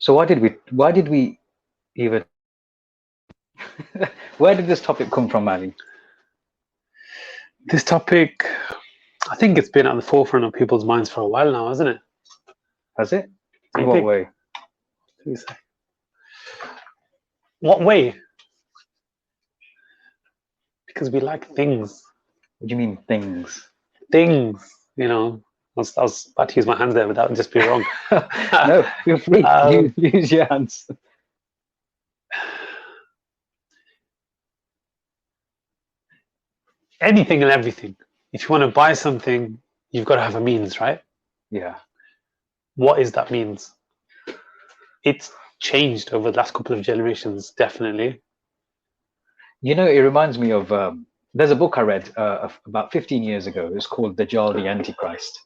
So why did we even where did this topic come from, Ali? This topic, I think it's been at the forefront of people's minds for a while now, hasn't it? Has it? Do In you what think? way? Let me say. What way? Because we like things. What do you mean things? Things, I was about to use my hands there, but that would just be wrong. No, feel free. Um, Use your hands. Anything and everything. If you want to buy something, you've got to have a means, right? Yeah. What is that means? It's changed over the last couple of generations, definitely. You know, it reminds me of there's a book I read about 15 years ago. It's called Dajjal the Antichrist.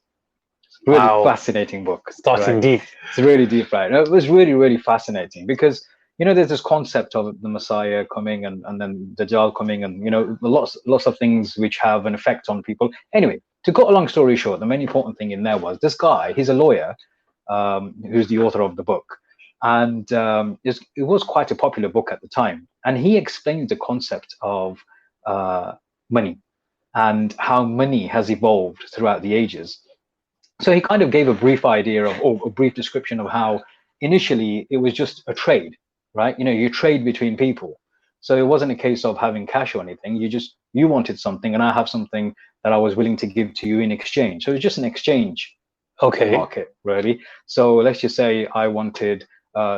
Really Wow. fascinating book. Starting right? deep. It's really deep, right? It was really, really fascinating because, there's this concept of the Messiah coming and then Dajjal coming and, lots of things which have an effect on people. Anyway, to cut a long story short, the main important thing in there was this guy, he's a lawyer who's the author of the book. And it was quite a popular book at the time. And he explained the concept of money and how money has evolved throughout the ages. So he kind of gave a brief idea of, or a brief description of how initially it was just a trade, right? You trade between people. So it wasn't a case of having cash or anything. You wanted something and I have something that I was willing to give to you in exchange. So it's just an exchange market, really. So let's just say I wanted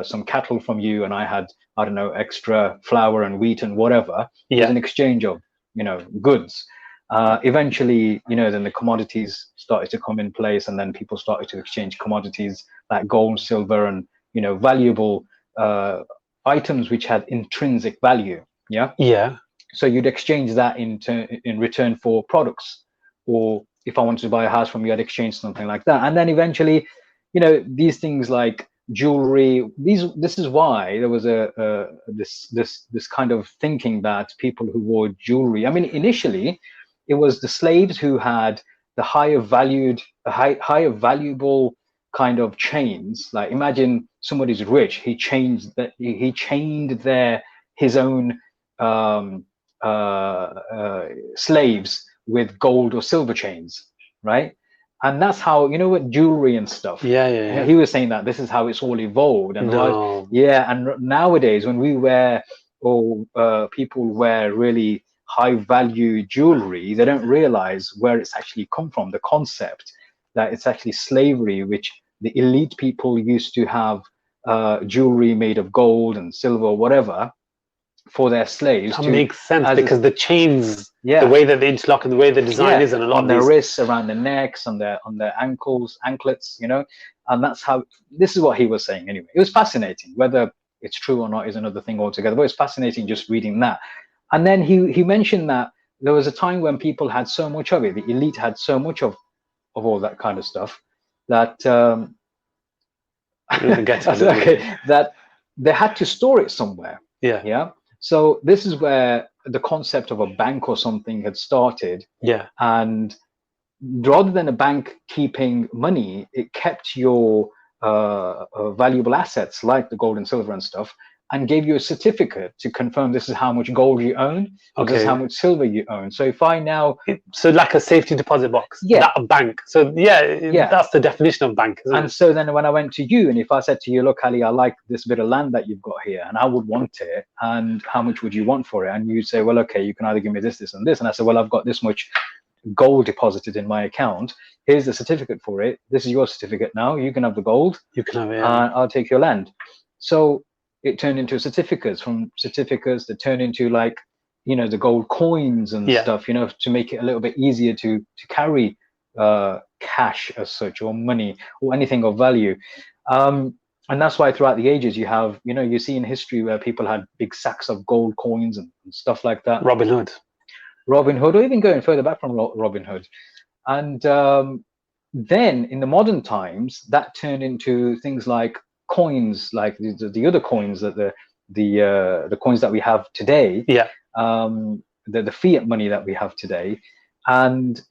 some cattle from you and I had, I don't know, extra flour and wheat and whatever. It was an exchange of, goods. Eventually, then the commodities started to come in place and then people started to exchange commodities like gold, silver, and, valuable items which had intrinsic value. Yeah. So you'd exchange that in return for products, or if I wanted to buy a house from you, I'd exchange something like that. And then eventually, these things like jewelry, this is why there was this kind of thinking that people who wore jewelry, I mean, initially it was the slaves who had the higher valuable kind of chains. Like imagine somebody's rich, he chained his own slaves with gold or silver chains, right? And that's how, what jewelry and stuff. Yeah. He was saying that this is how it's all evolved. And No. and nowadays when we wear, or people wear really high value jewelry, they don't realize where it's actually come from. The concept that it's actually slavery, which the elite people used to have jewelry made of gold and silver or whatever for their slaves. That makes sense because the chains, the way that they interlock and the way the design is, and a lot on their wrists, around the necks, on their ankles, anklets, and that's how. This is what he was saying. Anyway, it was fascinating. Whether it's true or not is another thing altogether. But it's fascinating just reading that. And then he mentioned that there was a time when people had so much of it. The elite had so much of all that kind of stuff that that they had to store it somewhere. Yeah. So this is where the concept of a bank or something had started. Yeah. And rather than a bank keeping money, it kept your valuable assets like the gold and silver and stuff, and gave you a certificate to confirm this is how much gold you own, or this is how much silver you own. So if I now, so like a safety deposit box, that a bank. So that's the definition of bank, isn't it? So then when I went to you, and if I said to you, look, Ali, I like this bit of land that you've got here, and I would want it, and how much would you want for it? And you'd say, well, okay, you can either give me this, this, and this. And I said, well, I've got this much gold deposited in my account. Here's the certificate for it. This is your certificate now. You can have the gold. You can have it. I'll take your land. So it turned into certificates. From certificates that turned into like, the gold coins and stuff, to make it a little bit easier to carry cash as such, or money, or anything of value. And that's why throughout the ages you have, you see in history where people had big sacks of gold coins and stuff like that. Robin Hood, or even going further back from Robin Hood. And then in the modern times, that turned into things like coins, like the other coins, that the coins that we have today. The fiat money that we have today, and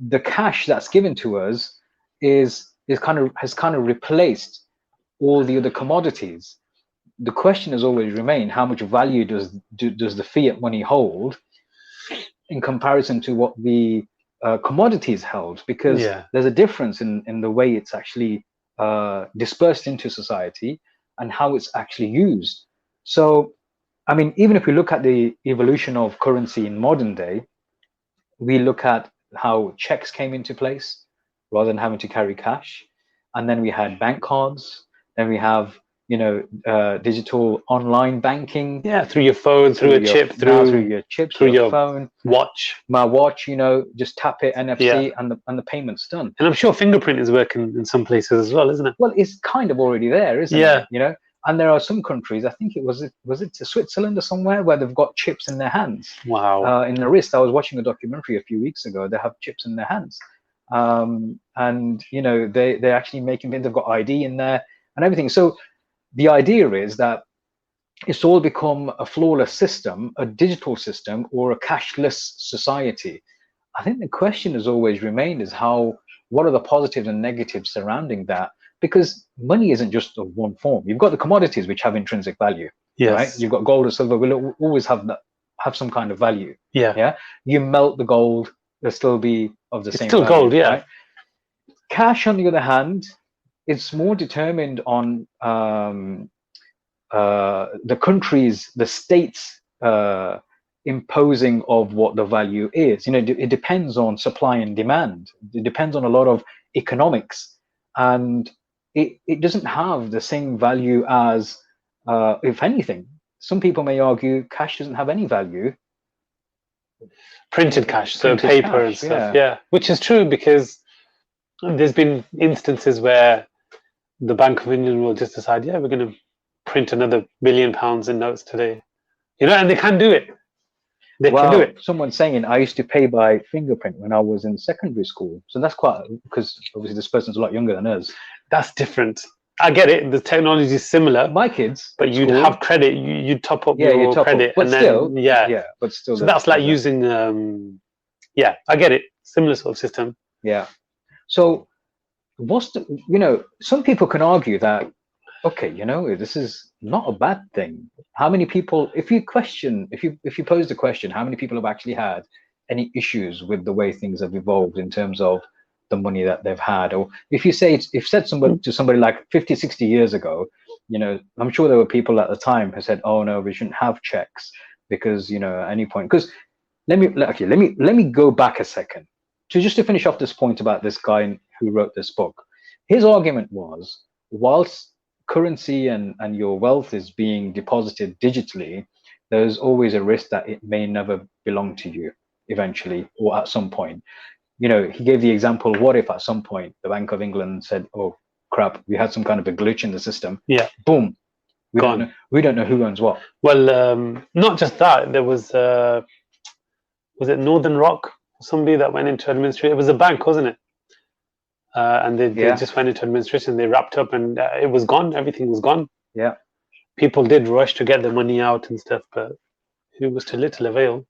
the cash that's given to us has kind of replaced all the other commodities, the question has always remained: how much value does the fiat money hold in comparison to what the commodities held? Because Yeah. there's a difference in the way it's actually dispersed into society and how it's actually used. So, I mean, even if we look at the evolution of currency in modern day, we look at how checks came into place rather than having to carry cash, and then we had bank cards. Then we have digital online banking. Yeah, through your phone, through a chip, through your chips, through your your phone, watch. my watch. Just tap it, NFC, Yeah. and the payment's done. And I'm sure fingerprint is working in some places as well, isn't it? Well, it's kind of already there, isn't Yeah. it? And there are some countries, I think it was Switzerland or somewhere, where they've got chips in their hands, Wow. in the wrist. I was watching a documentary a few weeks ago. They have chips in their hands, and they're actually making things. They've got ID in there and everything. So the idea is that it's all become a flawless system, a digital system, or a cashless society. I think the question has always remained is what are the positives and negatives surrounding that? Because money isn't just of one form. You've got the commodities which have intrinsic value, Yes. right? You've got gold or silver will always have some kind of value. Yeah. Yeah. You melt the gold, it'll still be of the It's same still value, gold, yeah. right? Cash, on the other hand, it's more determined on the countries, the states imposing of what the value is. It depends on supply and demand. It depends on a lot of economics, and it doesn't have the same value as, if anything, some people may argue cash doesn't have any value. Printed cash, so Printed paper cash, and stuff. Yeah, which is true, because there's been instances where the Bank of England will just decide, yeah, we're going to print another £1 billion in notes today, and they can do it. They can do it. Someone's saying I used to pay by fingerprint when I was in secondary school. So that's because obviously this person's a lot younger than us. That's different. I get it. The technology is similar. My kids, but you'd have credit. You'd top up your credit, but still, but still. So that's like using. I get it. Similar sort of system. Yeah. So some people can argue that, okay, this is not a bad thing. How many people, if you pose the question, how many people have actually had any issues with the way things have evolved in terms of the money that they've had? Or if said to somebody like 50, 60 years ago, I'm sure there were people at the time who said, oh no, we shouldn't have checks because, at any point, because let me go back a second to finish off this point about this guy who wrote this book. His argument was, whilst currency and your wealth is being deposited digitally, there's always a risk that it may never belong to you eventually or at some point. He gave the example, what if at some point the Bank of England said, oh crap, we had some kind of a glitch in the system. Yeah. Boom. We don't know who owns what. Well, not just that, there was it Northern Rock, somebody that went into administration? It was a bank, wasn't it? And they just went into administration. They wrapped up, and it was gone. Everything was gone. Yeah. People did rush to get the money out and stuff, but it was to little avail.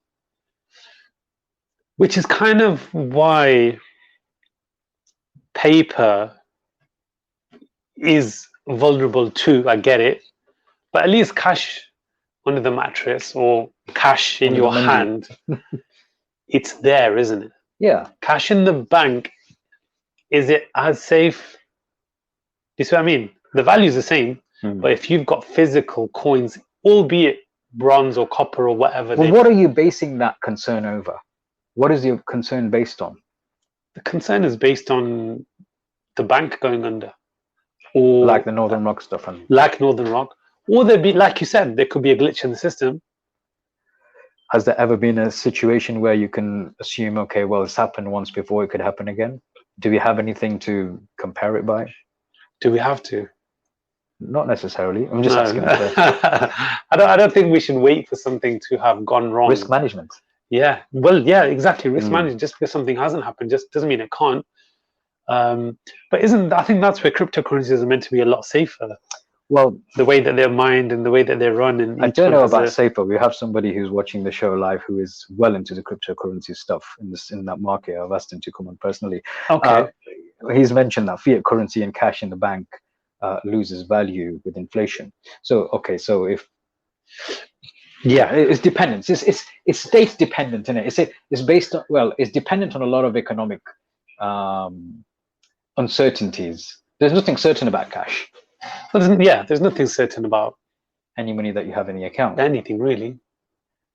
Which is kind of why paper is vulnerable too. I get it, but at least cash under the mattress or cash in your hand, it's there, isn't it? Yeah. Cash in the bank. Is it as safe? You see what I mean? The value is the same, but if you've got physical coins, albeit bronze or copper or whatever. Well, what are you basing that concern over? What is your concern based on? The concern is based on the bank going under, or like the Northern Rock stuff, like Northern Rock, or there be, like you said, there could be a glitch in the system. Has there ever been a situation where you can assume, okay, well, it's happened once before, it could happen again? Do we have anything to compare it by? Do we have to? Not necessarily. I'm just asking. I don't think we should wait for something to have gone wrong. Risk management. Yeah. Well, yeah, exactly. Risk management. Just because something hasn't happened just doesn't mean it can't. But I think that's where cryptocurrencies are meant to be a lot safer. Well, the way that they're mined and the way that they run. And I don't know about safer. We have somebody who's watching the show live who is well into the cryptocurrency stuff in that market. I've asked him to come on personally. Okay. He's mentioned that fiat currency and cash in the bank loses value with inflation. So okay, so if Yeah. it's dependent. It's state dependent, isn't it? It's based on, well, it's dependent on a lot of economic uncertainties. There's nothing certain about cash. There's nothing certain about Any money that you have in the account. anything really.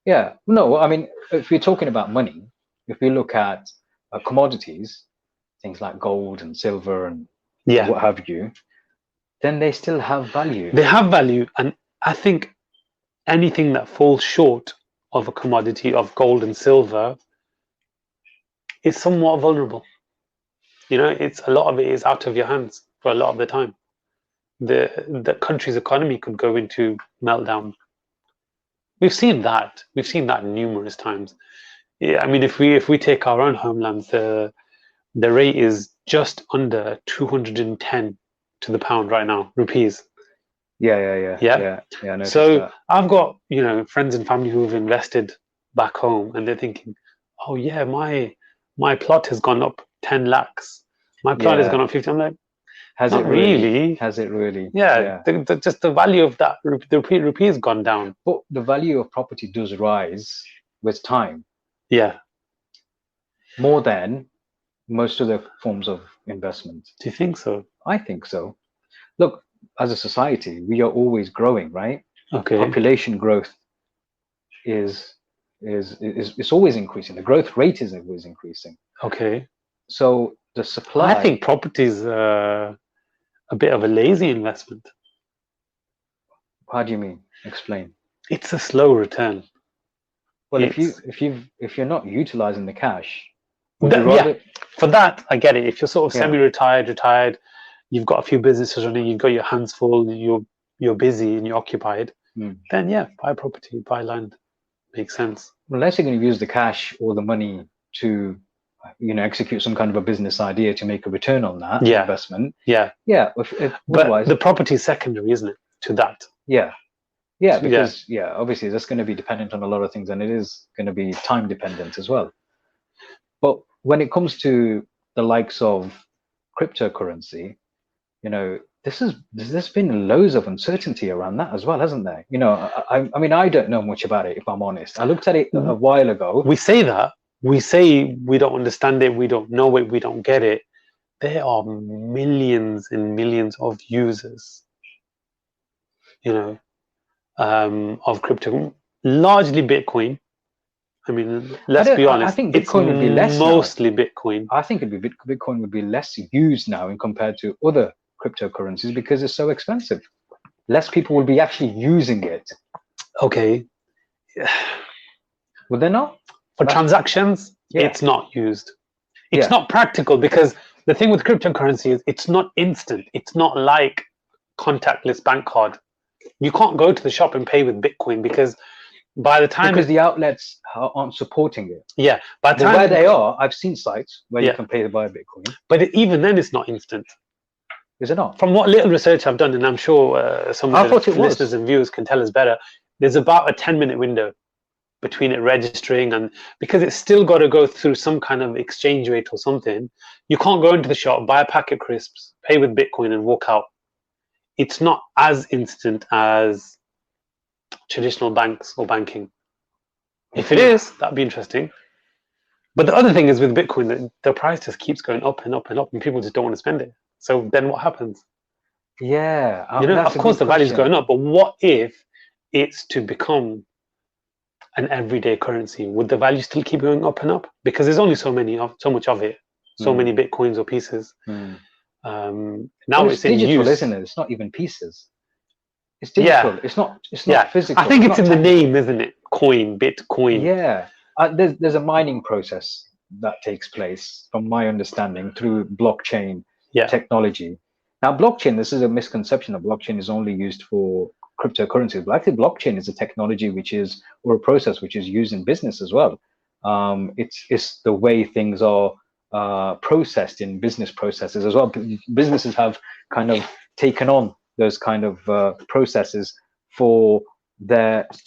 Yeah, no, I mean, if we're talking about money, if we look at commodities, things like gold and silver and Yeah, what have you, then they still have value. they have value, and I think anything that falls short of a commodity of gold and silver is somewhat vulnerable. It's a lot of it is out of your hands for a lot of the time. The country's economy could go into meltdown. We've seen that. We've seen that numerous times. Yeah, I mean, if we take our own homelands, the rate is just under 210 to the pound right now, rupees. Yeah. I noticed So that. I've got friends and family who have invested back home, and they're thinking, oh yeah, my plot has gone up 10 lakhs. My plot has Yeah. gone up 50. I'm like, Has not it really? really. Has it really? Yeah, just the value of that the rupee has gone down. But the value of property does rise with time Yeah. more than most other forms of investment. Do you think so? I think so. Look, as a society, we are always growing, right? Okay. Population growth is it's always increasing. The growth rate is always increasing. Okay. So the supply. I think property is a bit of a lazy investment. How do you mean? Explain. It's a slow return. Well, It's- if you're not utilizing the cash, would you Yeah, rather? for that I get it. If you're sort of Yeah. semi-retired, retired, you've got a few businesses running, you've got your hands full, you're busy and you're occupied, then yeah, buy property, buy land. Makes sense. Unless you're going to use the cash or the money to, execute some kind of a business idea to make a return on that Yeah. investment. Yeah. Yeah. But Otherwise, the property is secondary, isn't it, to that? yeah. Yeah. Because obviously that's going to be dependent on a lot of things, and it is going to be time dependent as well. But when it comes to the likes of cryptocurrency, there's been loads of uncertainty around that as well, hasn't there? I mean, I don't know much about it, if I'm honest. I looked at it a while ago. We say that. We say we don't understand it, we don't know it, we don't get it. There are millions and millions of users, of crypto, largely Bitcoin. I mean, let's be honest. I think Bitcoin would be less now. Mostly Bitcoin. I think Bitcoin would be less used now in compared to other cryptocurrencies because it's so expensive. Less people will be actually using it. Okay. Would they not? For transactions, it's not used. It's not practical because the thing with cryptocurrency is it's not instant. It's not like contactless bank card. You can't go to the shop and pay with Bitcoin because by the time the outlets aren't supporting it. Yeah, by the time where they are, I've seen sites where you can pay to buy Bitcoin. But even then, it's not instant. Is it not? From what little research I've done, and I'm sure some of the listeners and viewers can tell us better, there's about a 10-minute window between it registering and because it's still got to go through some kind of exchange rate or something. You can't go into the shop, buy a pack of crisps, pay with Bitcoin and walk out. It's not as instant as traditional banks or banking. If it is, that'd be interesting. But the other thing is with Bitcoin, that the price just keeps going up and up and up and people just don't want to spend it. So then what happens? Yeah. Of course the value's going up, but what if it's to become an everyday currency? Would the value still keep going up and up? Because there's only so much of it, so many Bitcoins or pieces. Now it's in digital, use, isn't it? It's not even pieces. It's digital. It's not physical. I think it's in the name, isn't it? Bitcoin. Yeah. There's a mining process that takes place, from my understanding, through blockchain technology. Now, blockchain, this is a misconception that blockchain is only used for cryptocurrencies, but actually blockchain is a technology or a process which is used in business as well. It's the way things are processed in business processes as well. Businesses have kind of taken on those kind of processes to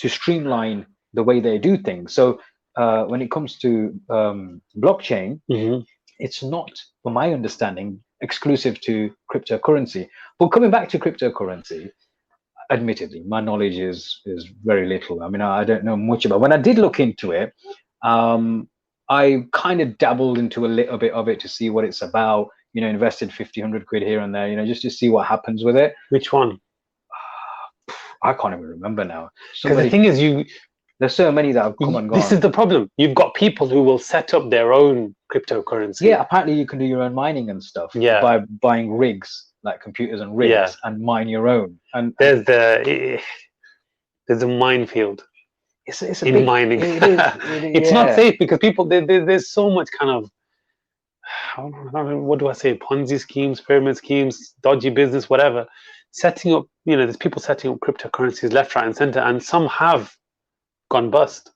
streamline the way they do things. So when it comes to blockchain, it's not, from my understanding, exclusive to cryptocurrency. But coming back to cryptocurrency, admittedly, my knowledge is very little. I mean, I don't know much about. When I did look into it, I kind of dabbled into a little bit of it to see what it's about. Invested 50, 100 quid here and there. just to see what happens with it. Which one? I can't even remember now. Because the thing is, there's so many that have come and gone. This is the problem. You've got people who will set up their own cryptocurrency. Yeah, apparently you can do your own mining and stuff. Yeah. By buying rigs, like computers and rigs, and mine your own. And there's a minefield. It's a in big, mining. It's yeah. not safe because people there's so much kind of, what do I say, Ponzi schemes, pyramid schemes, dodgy business, whatever. Setting up, there's people setting up cryptocurrencies left, right, and center, and some have gone bust.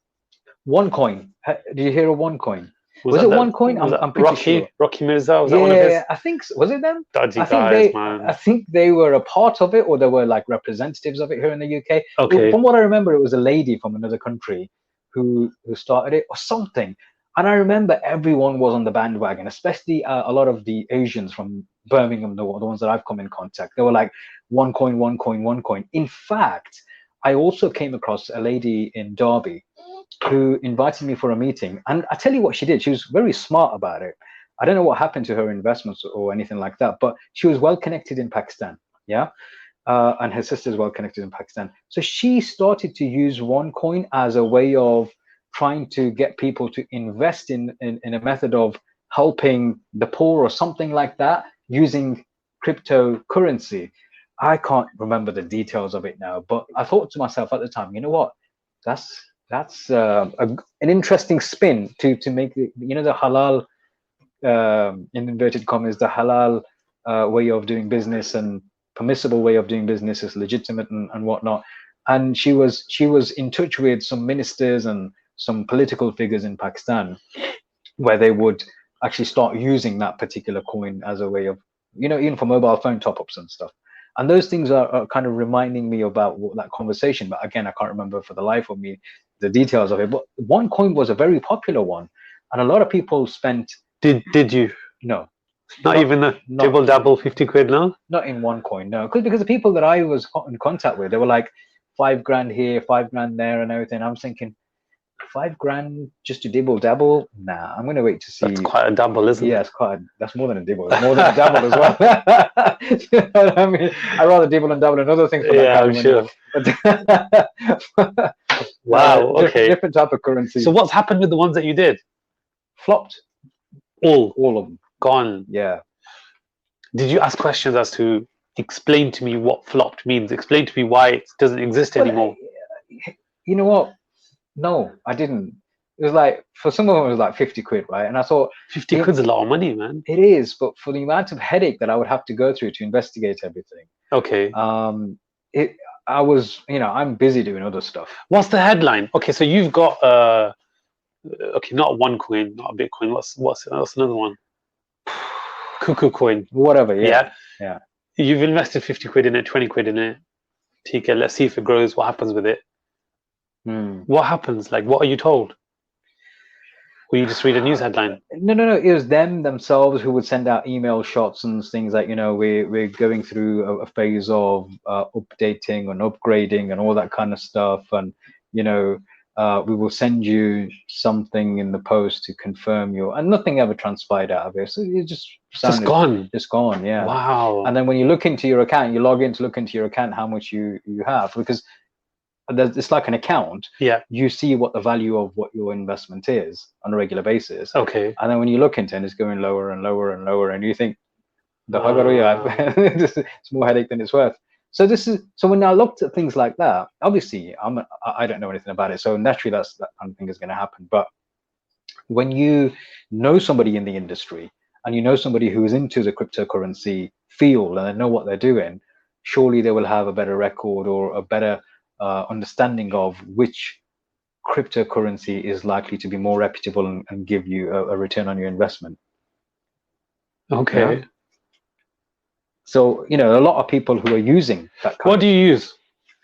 OneCoin. Did you hear of OneCoin? Was it OneCoin? I'm pretty sure. Rocky Mirza, was that one of his? Yeah, I think was it them? Dodgy guys, man. I think they were a part of it, or they were like representatives of it here in the UK. Okay. From what I remember, it was a lady from another country who started it or something. And I remember everyone was on the bandwagon, especially a lot of the Asians from Birmingham, the ones that I've come in contact. They were like, OneCoin, OneCoin, OneCoin. In fact, I also came across a lady in Derby who invited me for a meeting. And I tell you what she did. She was very smart about it. I don't know what happened to her investments or anything like that, but she was well connected in Pakistan. Yeah. And her sister's well connected in Pakistan. So she started to use OneCoin as a way of trying to get people to invest in a method of helping the poor or something like that using cryptocurrency. I can't remember the details of it now, but I thought to myself at the time, you know what? That's an interesting spin to make the halal, in inverted commas, the halal way of doing business and permissible way of doing business is legitimate and whatnot. And she was in touch with some ministers and some political figures in Pakistan where they would actually start using that particular coin as a way of, even for mobile phone top-ups and stuff. And those things are kind of reminding me about that conversation. But again, I can't remember for the life of me the details of it. But OneCoin was a very popular one. And a lot of people spent... Did you? No. Not even the dibble dabble 50 quid, no? Not in OneCoin, no. Because the people that I was in contact with, they were like, 5 grand here, 5 grand there and everything. I'm thinking, 5 grand just to dibble dabble? Nah, I'm going to wait to see. That's quite a dabble, isn't it? Yeah, that's more than a dibble. It's more than a dabble as well. You know what I mean? I'd rather dibble and dabble in other things. Yeah, I'm sure. Wow, okay. Different type of currency. So what's happened with the ones that you did? Flopped. All of them. Gone. Yeah. Did you ask questions as to explain to me what flopped means? Explain to me why it doesn't exist anymore. You know what? No, I didn't. It was like, for some of them, it was like 50 quid, right? And I thought... 50 quid's a lot of money, man. It is, but for the amount of headache that I would have to go through to investigate everything. Okay. I'm busy doing other stuff. What's the headline? Okay, so you've got, okay, not OneCoin, not a Bitcoin. What's another one? Cuckoo coin. Whatever, yeah. You've invested 50 quid in it, 20 quid in it. TK, let's see if it grows. What happens with it? What happens? Like, what are you told? Or you just read a news headline? No. It was themselves who would send out email shots and things like, we're going through a phase of updating and upgrading and all that kind of stuff. And, we will send you something in the post to confirm and nothing ever transpired out of it. So it just gone. Just gone, yeah. Wow. And then when you look into your account, you log in to look into your account, how much you have, because it's like an account. Yeah. You see what the value of what your investment is on a regular basis. Okay. And then when you look into it, it's going lower and lower and lower, and you think, it's more headache than it's worth. So when I looked at things like that, obviously I don't know anything about it, so naturally that kind of thing is going to happen. But when you know somebody in the industry and you know somebody who is into the cryptocurrency field and they know what they're doing, surely they will have a better record or a better understanding of which cryptocurrency is likely to be more reputable and give you a return on your investment. Okay. Yeah? So, a lot of people who are using that What do you use?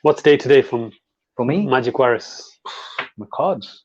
What's day-to-day for me? Majid Waris? My cards.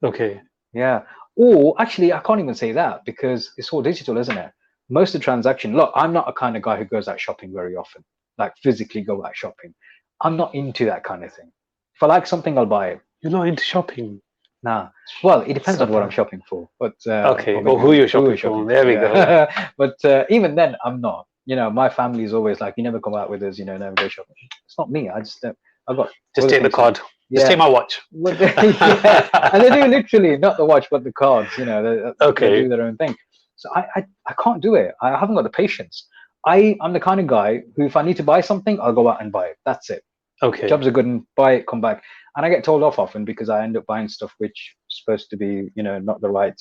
Okay. Yeah. Or actually, I can't even say that because it's all digital, isn't it? most of the transaction. Look, I'm not a kind of guy who goes out shopping very often, like physically go out shopping. I'm not into that kind of thing. If I like something, I'll buy it. You're not into shopping. Nah. Well, it depends So on what I'm bad. shopping for, but Okay, or or maybe who you're we're shopping for. There we go. yeah. But even then, I'm not. You know, my family is always like, "You never come out with us. You know, never go shopping." It's not me. I just I've got Just other take the things to- card. Just Yeah. take my watch. But yeah, and they do literally not the watch, but the cards. You know, they Okay. do their own thing. So I can't do it. I haven't got the patience. I'm the kind of guy who, if I need to buy something, I'll go out and buy it. That's it. Okay. Jobs are good and buy it, come back. And I get told off often because I end up buying stuff which is supposed to be, you know, not the right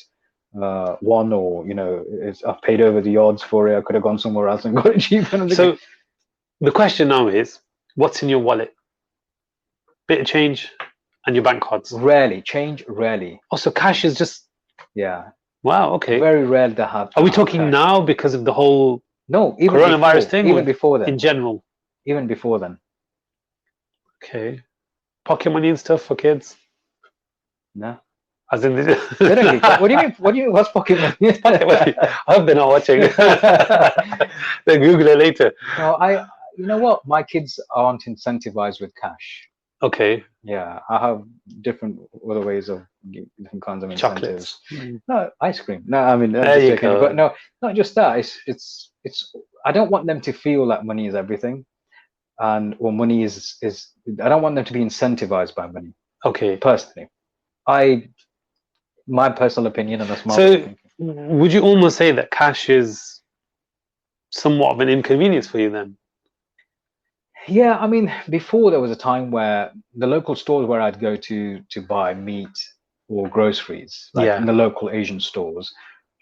one, or, you know, I've paid over the odds for it. I could have gone somewhere else and got it cheaper. And I'm So thinking, the question now is, what's in your wallet? Bit of change and your bank cards. rarely change, rarely. Also, cash is just, Yeah, wow, okay. very rare to have. Are we have talking cash. now because of the whole No, even coronavirus before, thing, even or before then, in general? even before then. Okay. Pocket money and stuff for kids? No, As in they don't give. What do you mean? What do you mean? What's pocket money? Pocket money. I hope they're not watching. They'll Google it later. No, you know what? My kids aren't incentivized with cash. Okay. Yeah, I have different other ways of different kinds of incentives. Chocolates. No, ice cream. No, I mean, I'm There just you joking. go. But no, not just that. It's. I don't want them to feel that money is everything, and or money is. I don't want them to be incentivized by money. Okay. Personally, my personal opinion, and that's my So, thinking. would you almost say that cash is somewhat of an inconvenience for you then? Yeah, I mean, before there was a time where the local stores where I'd go to buy meat or groceries, like Yeah. in the local Asian stores,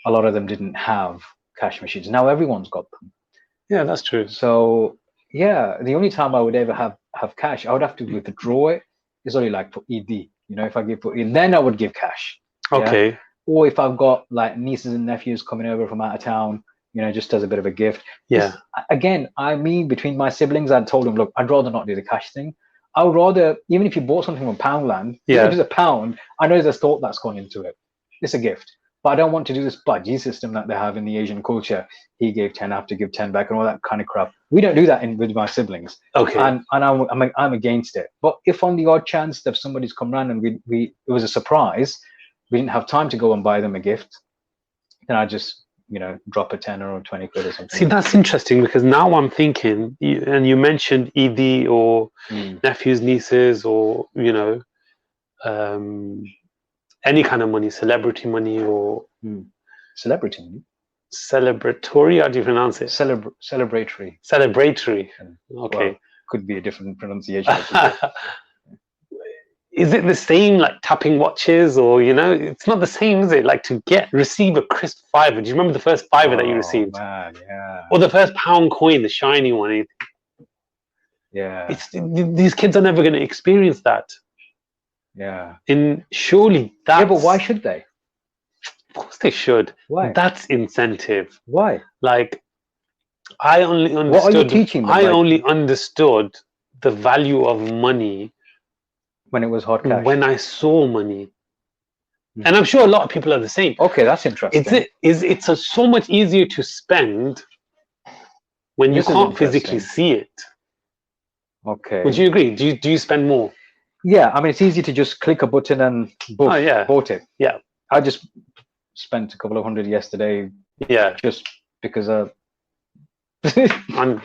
a lot of them didn't have cash machines. Now everyone's got them. Yeah, that's true. So yeah, the only time I would ever have cash, I would have to withdraw it. It's only like for ED. You know, if I give for ED, then I would give cash. Yeah? Okay. Or if I've got like nieces and nephews coming over from out of town, you know, just as a bit of a gift. Yeah. Again, I mean, between my siblings, I told them, look, I'd rather not do the cash thing. I would rather, even if you bought something from Poundland, even if it's a pound, I know there's thought that's gone into it. It's a gift. But I don't want to do this budgie system that they have in the Asian culture. He gave 10, I have to give 10 back, and all that kind of crap. We don't do that with my siblings. Okay. And I'm against it. But if on the odd chance that somebody's come around and it was a surprise, we didn't have time to go and buy them a gift, then I just, you know, drop a 10 or 20 quid or something. See, that's interesting, because now I'm thinking, and you mentioned ED or nephews, nieces, or, you know, any kind of money, celebrity money or Celebrity money? Celebratory, how do you pronounce it? Celebratory. Celebratory. Well, Okay. could be a different pronunciation. Is it the same, like tapping watches, or, you know, it's not the same, is it? Like to receive a crisp fiver. Do you remember the first fiver that you received? Man, yeah. Or the first pound coin, the shiny one? Yeah. These kids are never going to experience that. Yeah. And surely that's... Yeah, but why should they? Of course they should. Why? That's incentive. Why? Like, I only understood... What are you teaching them? I only understood the value of money when it was hard cash. when I saw money. And I'm sure a lot of people are the same. Okay, that's interesting. It's so much easier to spend when you can't physically see it. Okay. Would you agree? Do you spend more? Yeah, I mean, it's easy to just click a button and boom, bought it. Yeah. I just spent a couple of hundred yesterday. Yeah. Just because on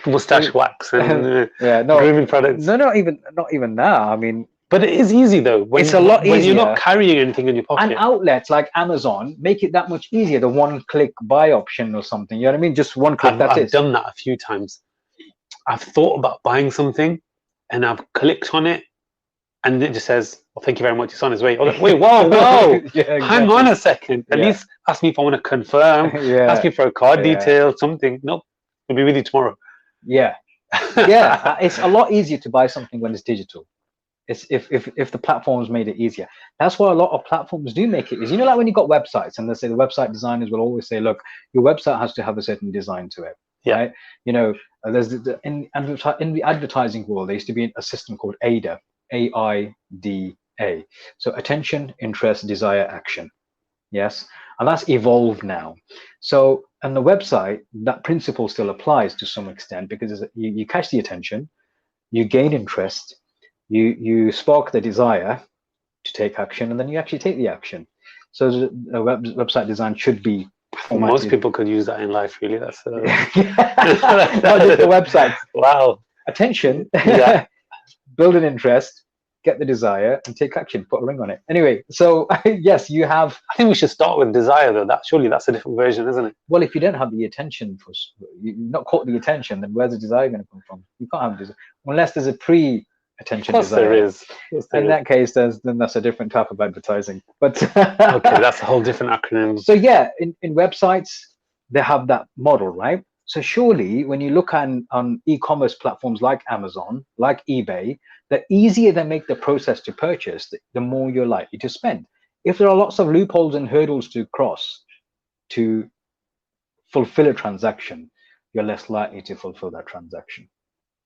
mustache wax and no grooming products. No, not even now. I mean, but it is easy though. It's a lot easier when you're not carrying anything in your pocket. And outlets like Amazon make it that much easier. The one-click buy option or something. You know what I mean? Just one click. I've done that a few times. I've thought about buying something, and I've clicked on it, and it just says, "Well, thank you very much. It's on its way." Like, wait, whoa! Yeah, exactly. Hang on a second. At least ask me if I want to confirm. Ask me for a card detail, something. Nope, it'll be with you tomorrow. Yeah, it's a lot easier to buy something when it's digital. It's if the platforms made it easier. That's why a lot of platforms do make it easy. You know, like when you've got websites, and they say the website designers will always say, "Look, your website has to have a certain design to it." Yeah. Right? You know, there's in the advertising world, there used to be a system called AIDA, AIDA. So attention, interest, desire, action. Yes. and that's evolved now. So on the website, that principle still applies to some extent, because you catch the attention, you gain interest, you spark the desire to take action, and then you actually take the action. So the website design should be formatted. Most people could use that in life, really. That's Not just the website. Wow. Attention, Yeah. build an interest, get the desire, and take action. Put a ring on it. Anyway, so yes, you have. I think we should start with desire, though. Surely that's a different version, isn't it? Well, if you don't have the attention you've not caught the attention, then where's the desire going to come from? You can't have desire unless there's a pre-attention desire. There is. In that case, then that's a different type of advertising. But okay, that's a whole different acronym. So yeah, in websites they have that model, right? So surely when you look on e-commerce platforms like Amazon, like eBay, the easier they make the process to purchase, the more you're likely to spend. If there are lots of loopholes and hurdles to cross to fulfill a transaction, you're less likely to fulfill that transaction,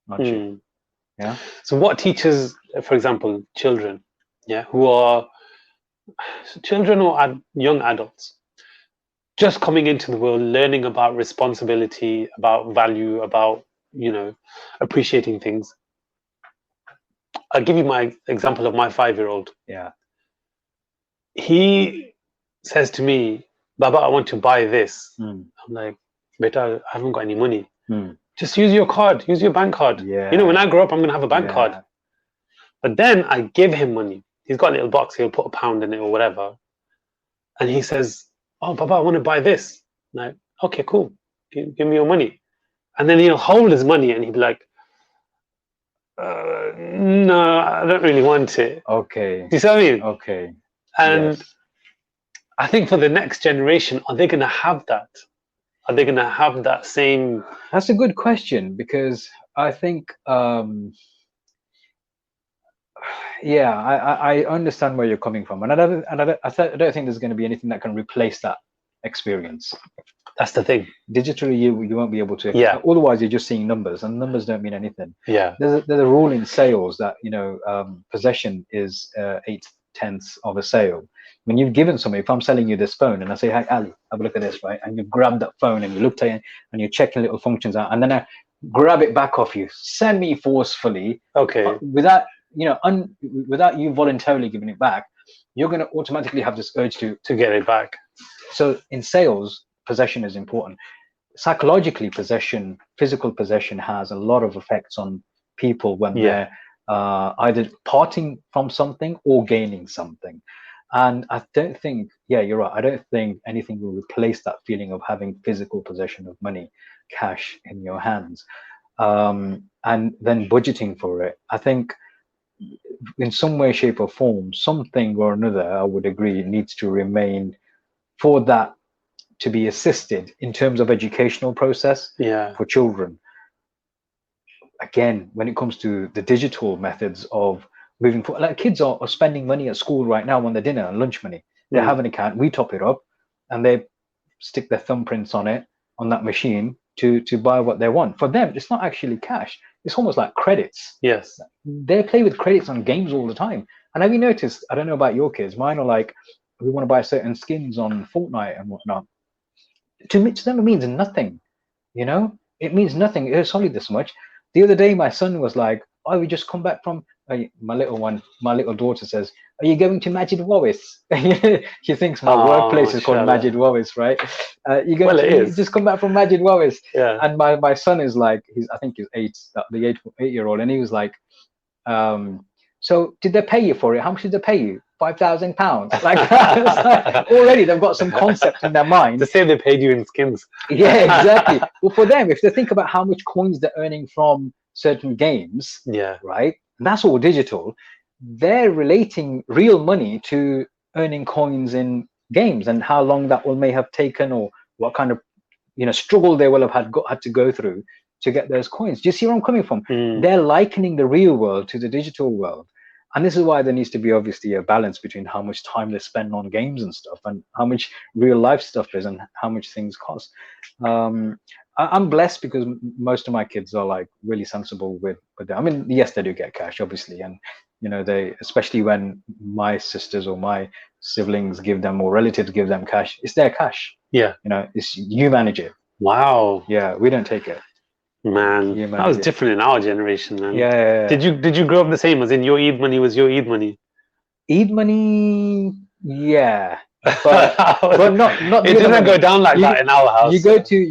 aren't you? Yeah. So what teaches, for example, children, who are children or young adults, just coming into the world, learning about responsibility, about value, about, appreciating things. I'll give you my example of my 5-year-old. Yeah. He says to me, Baba, I want to buy this. I'm like, Beta, I haven't got any money. Just use your card, use your bank card. Yeah. When I grow up, I'm going to have a bank card. But then I give him money. He's got a little box, he'll put £1 in it or whatever. And he says, oh, Baba, I want to buy this. I'm like, okay, cool. Give me your money. And then he'll hold his money and he'll be like, no, I don't really want it. Okay. Do you see what I mean? Okay. And I think for the next generation, are they going to have that? Are they going to have that same? That's a good question, because I think, I understand where you're coming from, and I don't think there's going to be anything that can replace that experience. That's the thing. Digitally, you won't be able to. Yeah. Otherwise, you're just seeing numbers, and numbers don't mean anything. Yeah. There's a rule in sales that possession is 8/10 of a sale. When you've given somebody, if I'm selling you this phone and I say, "Hey Ali, have a look at this," right? And you grab that phone and you looked at it and you're checking little functions out, and then I grab it back off you, semi-forcefully. Okay. Without without you voluntarily giving it back, you're going to automatically have this urge to get it back. So in sales, possession is important. Psychologically, physical possession has a lot of effects on people when they're either parting from something or gaining something. And I don't think, you're right, I don't think anything will replace that feeling of having physical possession of money, cash in your hands, and then budgeting for it. I think in some way, shape or form, something or another, I would agree, needs to remain for that to be assisted in terms of educational process for children. Again, when it comes to the digital methods of moving forward, like kids are spending money at school right now on their dinner and lunch money. They have an account, we top it up, and they stick their thumbprints on it, on that machine, to buy what they want. For them, it's not actually cash. It's almost like credits. Yes. They play with credits on games all the time. And have you noticed, I don't know about your kids, mine are like, we want to buy certain skins on Fortnite and whatnot. To them, it means nothing. It means nothing. It's only this much. The other day, my son was like, "Oh, we just come back from." My little daughter says, "Are you going to Majid Waris?" She thinks my workplace is called Majid Waris, right? You just come back from Majid Waris. Yeah. And my son is like, I think he's 8, the 8-year-old, and he was like, "So did they pay you for it? How much did they pay you? £5,000?" Like, already they've got some concept in their mind. To say they paid you in skins. Yeah, exactly. Well, for them, if they think about how much coins they're earning from certain games, right, and that's all digital, they're relating real money to earning coins in games and how long that may have taken, or what kind of struggle they will have had to go through to get those coins. Do you see where I'm coming from? They're likening the real world to the digital world. And this is why there needs to be obviously a balance between how much time they spend on games and stuff, and how much real life stuff is, and how much things cost. I'm blessed because most of my kids are like really sensible with them. I mean, yes, they do get cash, obviously, and they, especially when my sisters or my siblings give them or relatives give them cash, it's their cash. Yeah. It's you manage it. Wow. Yeah, we don't take it. Man, You that was manage it. different in our generation, man. Yeah. Did you grow up the same? As in, your Eid money was your Eid money? Eid money, yeah, but not It the other didn't go money. down like that in our house. You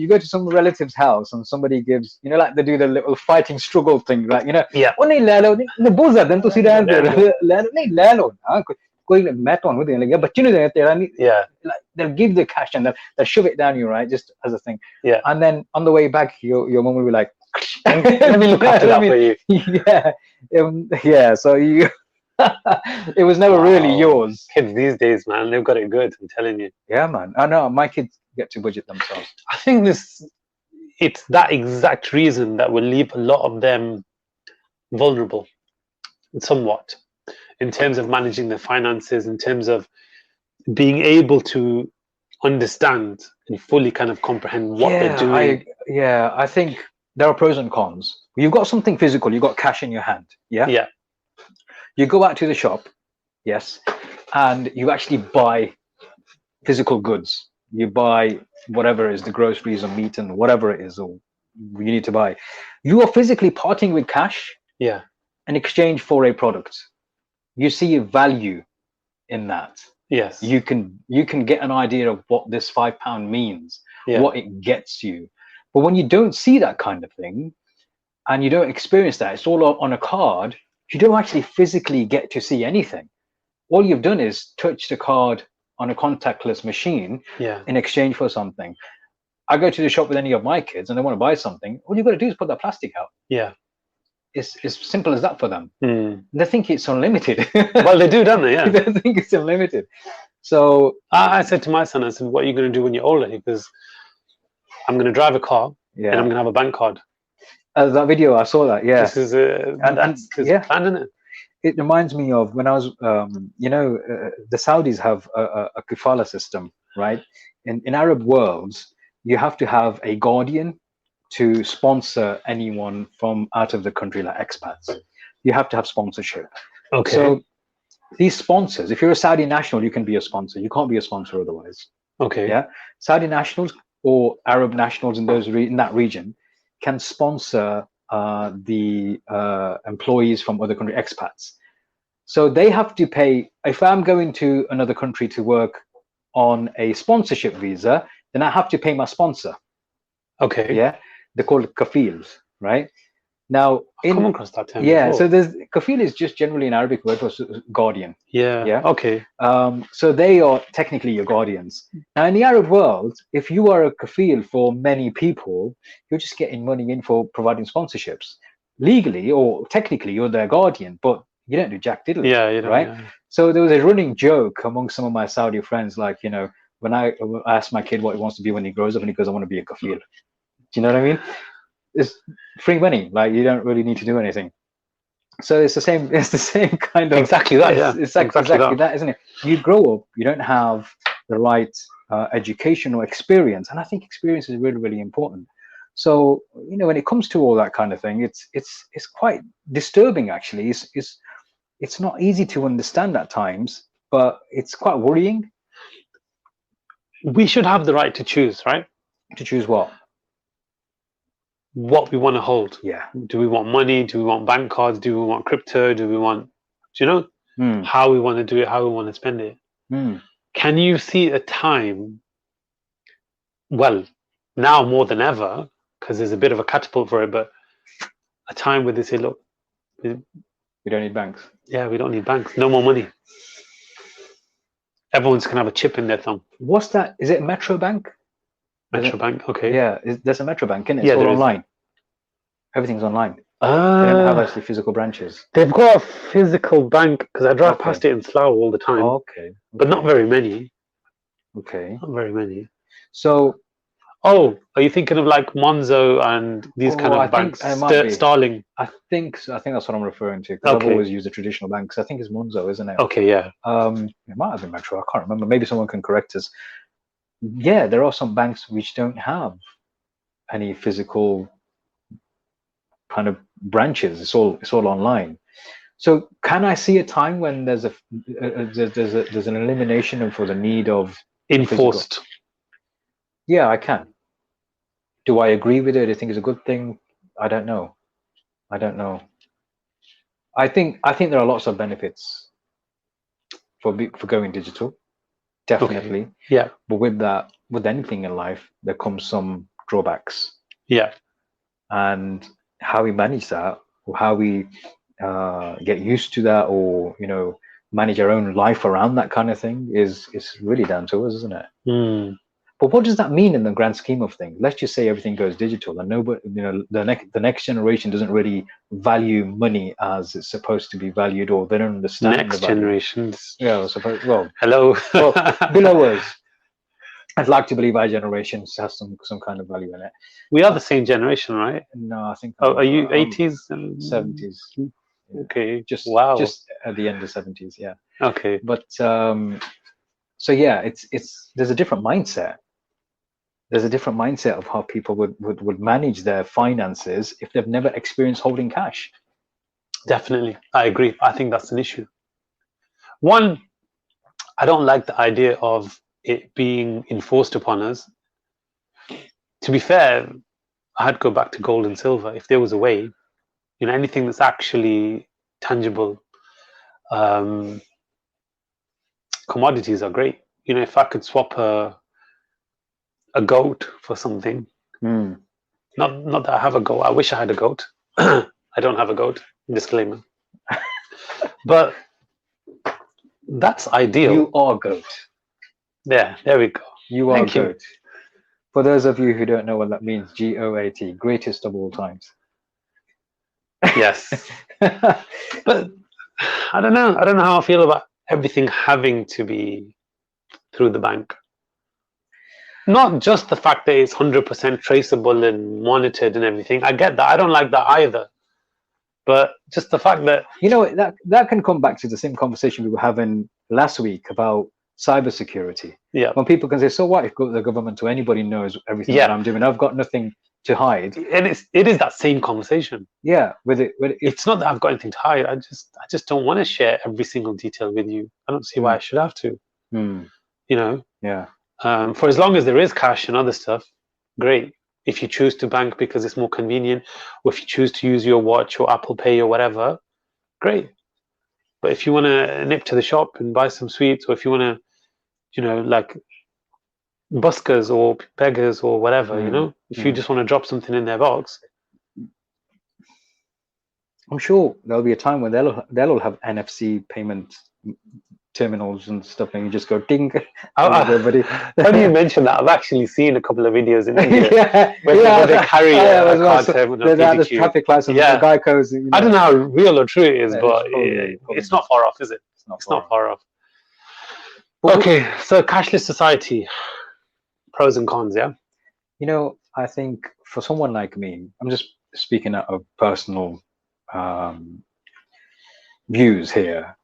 go to some relative's house and somebody gives, like they do the little fighting struggle thing, like Yeah. ਉਹ ਨਹੀਂ ਲੈ ਲਓ ਨਹੀਂ ਬੋਜ਼ਾ ਦਿਨ ਤੁਸੀਂ ਰਹਿਣ ਦਿਓ ਲੈ ਲਓ ਨਹੀਂ ਲੈ ਲਓ ਨਾ ਕੋਈ ਮੈਂ ਤੁਹਾਨੂੰ ਦੇ ਲੱਗਿਆ ਬੱਚੇ ਨੂੰ ਦੇ ਤੇਰਾ ਨਹੀਂ Yeah. like they'll give the cash and they'll shove it down you, right, just as a thing. Yeah. And then on the way back your mom will be like Let me look after that for you. yeah so you it was never really yours. Kids these days, man, they've got it good, I'm telling you. Yeah, man. I know my kids get to budget themselves. I think it's that exact reason that will leave a lot of them vulnerable somewhat in terms of managing their finances, in terms of being able to understand and fully kind of comprehend what they're doing. I think there are pros and cons. You've got something physical, you've got cash in your hand. Yeah. You go out to the shop, yes, and you actually buy physical goods. You buy whatever is the groceries or meat and whatever it is, or you need to buy. You are physically parting with cash, in exchange for a product. You see a value in that. Yes. You can get an idea of what this £5 means, what it gets you. But when you don't see that kind of thing, and you don't experience that, it's all on a card. You don't actually physically get to see anything. All you've done is touch the card on a contactless machine in exchange for something. I go to the shop with any of my kids and they want to buy something. All you've got to do is put that plastic out. Yeah. It's as simple as that for them. They think it's unlimited. Well, they do, don't they? Yeah. They think it's unlimited. So I said to my son, I said, what are you going to do when you're older? Because I'm going to drive a car and I'm going to have a bank card. That video, I saw that. Yeah. This is that's plan, isn't it? It reminds me of when I was, the Saudis have a kafala system, right? In Arab worlds, you have to have a guardian to sponsor anyone from out of the country, like expats. You have to have sponsorship. Okay. So these sponsors, if you're a Saudi national, you can be a sponsor. You can't be a sponsor otherwise. Okay. Yeah. Saudi nationals or Arab nationals in in that region can sponsor the employees from other country, expats. So they have to pay. If I'm going to another country to work on a sponsorship visa, then I have to pay my sponsor. Okay. Yeah, they're called kafils, right? Now, I've come across that term. Yeah, before. so there's kafil is just generally an Arabic word for guardian. Yeah. Okay. So they are technically your guardians. Now, in the Arab world, if you are a kafil for many people, you're just getting money in for providing sponsorships. Legally or technically, you're their guardian, but you don't do jack diddly. Yeah, you don't, right? Yeah. So there was a running joke among some of my Saudi friends, like, when I asked my kid what he wants to be when he grows up, and he goes, I want to be a kafil. Do you know what I mean? It's free money. Like, you don't really need to do anything. So it's the same kind of exactly that. It's exactly that, isn't it? You grow up, you don't have the right education or experience, and I think experience is really, really important. So when it comes to all that kind of thing, it's quite disturbing actually. It's not easy to understand at times, but it's quite worrying. We should have the right to choose, right? To choose what? What we want to hold. Yeah. Do we want money? Do we want bank cards? Do we want crypto? Do we want, how we want to do it, how we want to spend it? Can you see a time, well, now more than ever, because there's a bit of a catapult for it, but a time where they say, look, we don't need banks. Yeah, we don't need banks. No more money. Everyone's going to have a chip in their thumb. What's that? Is it Metro Bank? Metro Bank, okay. Yeah, there's a Metro Bank, isn't it? It's all online. Everything's online. They don't have actually physical branches. They've got a physical bank, because I drive past it in Slough all the time. Okay. But not very many. Okay. Not very many. So... Oh, are you thinking of like Monzo and these kind of banks? Starling. I think so. I think that's what I'm referring to. Because I've always used the traditional banks. I think it's Monzo, isn't it? Okay, yeah. It might have been Metro. I can't remember. Maybe someone can correct us. Yeah, there are some banks which don't have any physical kind of branches. It's all online. So can I see a time when there's there's an elimination for the need of enforced? physical? Yeah, I can. Do I agree with it? Do I think it's a good thing? I don't know. I don't know. I think there are lots of benefits for going digital, definitely. Okay. Yeah. But with that, with anything in life, there comes some drawbacks. Yeah. And how we manage that, or how we get used to that, or manage our own life around that kind of thing, is really down to us, isn't it? But what does that mean in the grand scheme of things? Let's just say everything goes digital, and nobody, the next generation doesn't really value money as it's supposed to be valued, or they don't understand next the value. generations. Yeah, I suppose. Well, hello. well, below us. I'd like to believe our generation has some kind of value in it. We are the same generation, right? No, I think. Oh, are you 80s and 70s? Okay. Just at the end of 70s, yeah. Okay. But so yeah, it's there's a different mindset. There's a different mindset of how people would manage their finances if they've never experienced holding cash. Definitely, I agree. I think that's an issue. One, I don't like the idea of it being enforced upon us. To be fair, I'd go back to gold and silver if there was a way. Anything that's actually tangible. Commodities are great. If I could swap a goat for something. Not that I have a goat. I wish I had a goat. I don't have a goat. Disclaimer. But that's ideal. You are goat. There we go. You are Thank you. goat. For those of you who don't know what that means, GOAT, greatest of all times. Yes. But I don't know how I feel about everything having to be through the bank. Not just the fact that it's 100% traceable and monitored and everything. I get that. I don't like that either. But just the fact that that can come back to the same conversation we were having last week about cybersecurity. Yeah. When people can say, "So what if the government or anybody knows everything that I'm doing? I've got nothing to hide." And it is that same conversation. Yeah. It's not that I've got anything to hide. I just don't want to share every single detail with you. I don't see why I should have to. Yeah. For as long as there is cash and other stuff, great. If you choose to bank because it's more convenient, or if you choose to use your watch or Apple Pay or whatever, great. But if you want to nip to the shop and buy some sweets, or if you want to, like buskers or beggars or whatever, if you just want to drop something in their box, I'm sure there'll be a time when they'll all have NFC payment terminals and stuff, and you just go ding. Everybody. Funny you mentioned that. I've actually seen a couple of videos in India where they carry a card terminal. There's traffic lights and the guy goes. I don't know how real or true it is, but it's not far off, is it? It's not far off. Okay, so cashless society, pros and cons, yeah? I think for someone like me, I'm just speaking out of personal views here.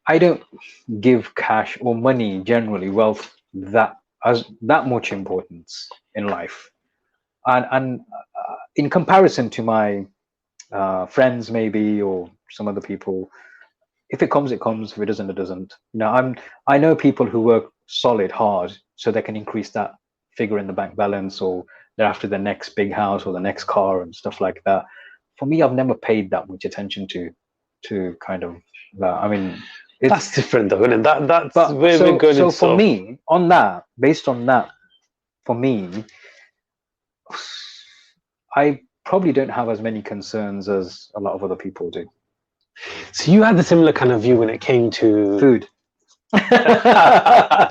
I don't give cash or money, generally wealth, that much importance in life, and in comparison to my friends maybe, or some other people, if it comes, it comes. If it doesn't, it doesn't. I know people who work solid hard so they can increase that figure in the bank balance, or they're after the next big house or the next car and stuff like that. For me, I've never paid that much attention to kind of that. I mean, that's different though, isn't it? That's where we're going. So for me, based on that, for me, I probably don't have as many concerns as a lot of other people do. So you had a similar kind of view when it came to food. Yeah,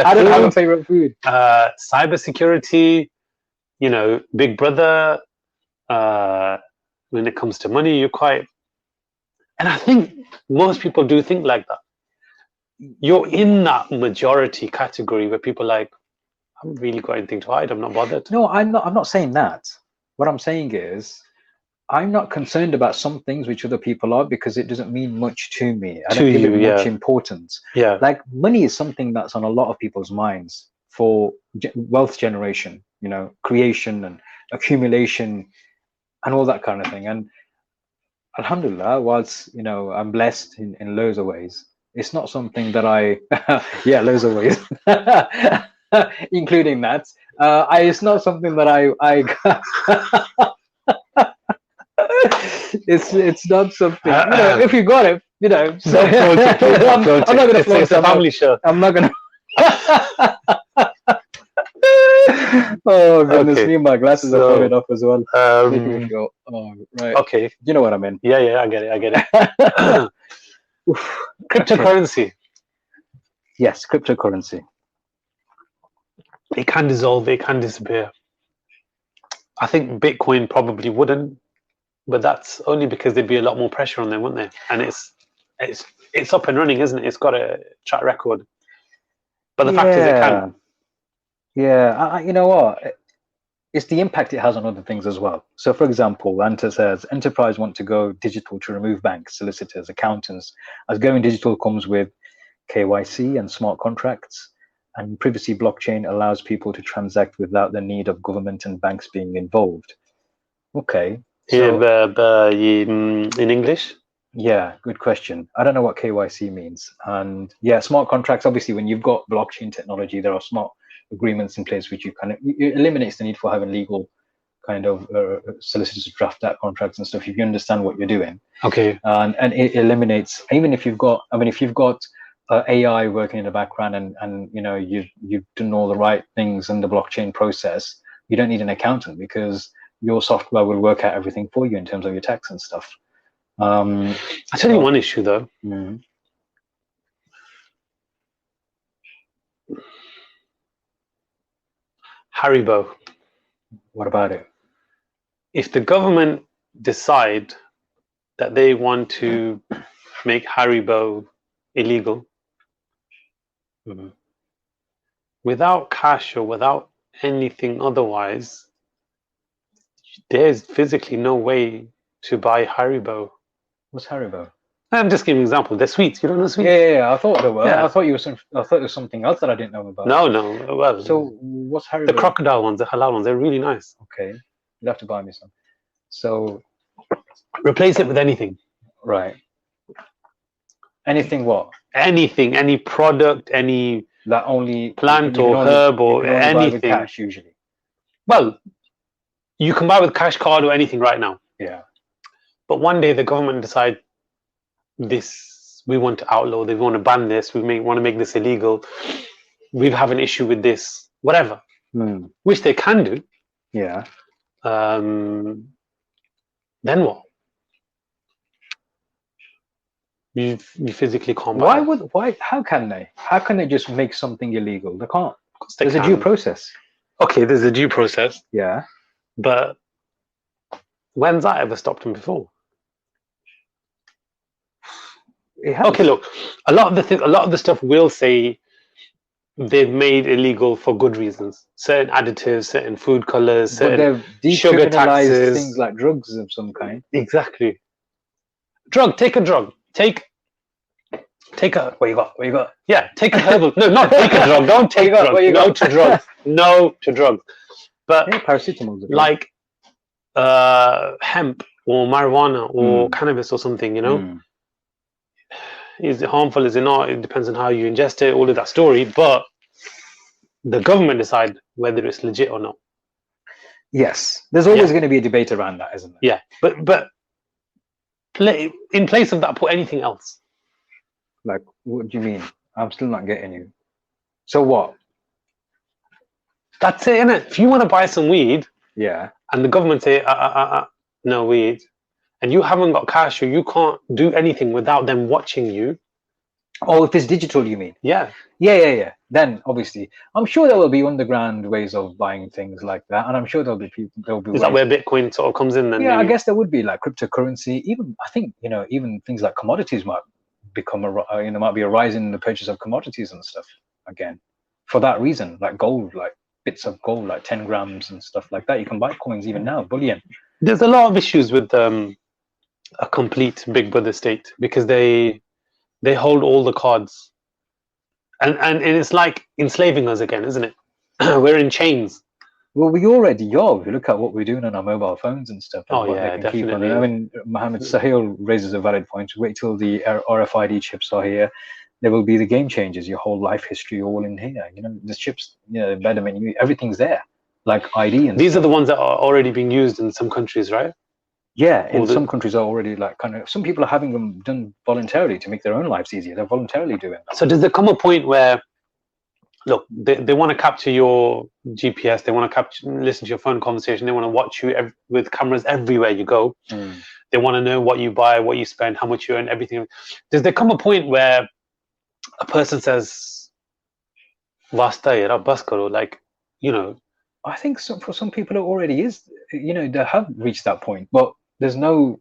I don't have a favorite food. Cybersecurity, Big Brother. When it comes to money, you're quite, and I think most people do think like that. You're in that majority category where people are like, I haven't really got anything to hide. I'm not bothered. No, I'm not saying that. What I'm saying is, I'm not concerned about some things which other people are, because it doesn't mean much to me. I don't give it much importance. Yeah. Like money is something that's on a lot of people's minds for wealth generation. creation and accumulation and all that kind of thing. And alhamdulillah, whilst I'm blessed in loads of ways, it's not something that I yeah, loads of ways including that. It's not something that I it's not something, if you got it, so I'm not gonna flaunt it's a family show. I'm not gonna oh goodness Okay. me, my glasses are So, falling off as well. Making me feel, right. Okay. You know what I mean. Yeah, I get it. Cryptocurrency. Yes, cryptocurrency. It can dissolve, it can disappear. I think Bitcoin probably wouldn't, but that's only because there'd be a lot more pressure on them, wouldn't there? And it's up and running, isn't it? It's got a track record. But the fact is, it can. Yeah, you know what? It's the impact it has on other things as well. So, for example, Anta says enterprise want to go digital to remove banks, solicitors, accountants, as going digital comes with KYC and smart contracts. And privacy blockchain allows people to transact without the need of government and banks being involved. Okay. So, In English? yeah, good question. I don't know what KYC means. And yeah, smart contracts, obviously, when you've got blockchain technology, there are smart agreements in place which it eliminates the need for having legal kind of solicitors to draft out contracts and stuff if you understand what you're doing. Okay. And it eliminates, even if you've got, if you've got AI working in the background and you've done all the right things in the blockchain process, you don't need an accountant because your software will work out everything for you in terms of your tax and stuff. I'll tell you one issue though. Mm-hmm. Haribo. What about it? If the government decide that they want to make Haribo illegal, Mm-hmm. without cash or without anything otherwise, there's physically no way to buy Haribo. What's Haribo? I'm just giving an example. They're sweets. You don't know sweets? Yeah. I thought there were. Yeah. I thought there was something else that I didn't know about. No. Well, So what's Haribo? the crocodile ones, the halal ones, they're really nice. Okay, you'll have to buy me some. So Replace it with anything. right. Anything what? Anything, any product, any That only plant you can or only- herb you or can only buy with anything. cash usually. Well, you can buy with cash card or anything right now. Yeah. But one day the government decide this, we want to outlaw, they want to ban this, we want to make this illegal, we have an issue with this, whatever, which they can do. Yeah. Then what? You physically can't buy it. Why? How can they? How can they just make something illegal? They can't. They There's a can. due process. Okay, there's a due process, Yeah. but when's that ever stopped them before? It has. Okay, look, a lot of the stuff will say they've made illegal for good reasons. Certain additives, certain food colors, But certain they've sugar decriminalized taxes. things like drugs of some kind. Exactly. Take a drug. Take a. What you got? Yeah, take a herbal. No, not take a drug. Don't take drugs. What you No got? to drugs. No to drugs. But Yeah, paracetamol. like hemp or marijuana or cannabis or something, is it harmful? Is it not? It depends on how you ingest it. All of that story. But the government decide whether it's legit or not. Yes. There's always going to be a debate around that, isn't there? Yeah, but in place of that, put anything else. Like, what do you mean? I'm still not getting you. So what? That's it, innit? If you want to buy some weed, Yeah. and the government say, no weed, and you haven't got cash or you can't do anything without them watching you. Oh, if it's digital, you mean? Yeah. Yeah. Then obviously, I'm sure there will be underground ways of buying things like that, and I'm sure there'll be people. There'll be. Is that where Bitcoin sort of comes in then? Yeah, maybe? I guess there would be like cryptocurrency. Even I think even things like commodities might become might be a rise in the purchase of commodities and stuff again. For that reason, like gold, like bits of gold, like 10 grams and stuff like that. You can buy coins even now, bullion. There's a lot of issues with a complete Big Brother state because they hold all the cards, and it's like enslaving us again, isn't it? We're in chains. Well, we already are. If you look at what we're doing on our mobile phones and stuff, and Oh what they yeah, can keep on. definitely. I mean, Mohammed Sahil raises a valid point. Wait till the RFID chips are here. They will be the game changers. Your whole life history all in here. You know, the chips, embed them in you. Everything's there, like ID and These are stuff. the ones that are already being used in some countries, right? Yeah, Or in some the countries are already like kind of. Some people are having them done voluntarily to make their own lives easier. They're voluntarily doing that. so does there come a point where, look, they want to capture your GPS, they want to capture, listen to your phone conversation, they want to watch you with cameras everywhere you go. They want to know what you buy, what you spend, how much you earn, everything. Does there come a point where a person says, "Vasta hai, bas karo," like, you know, I think for some people it already is. They have reached that point, but there's no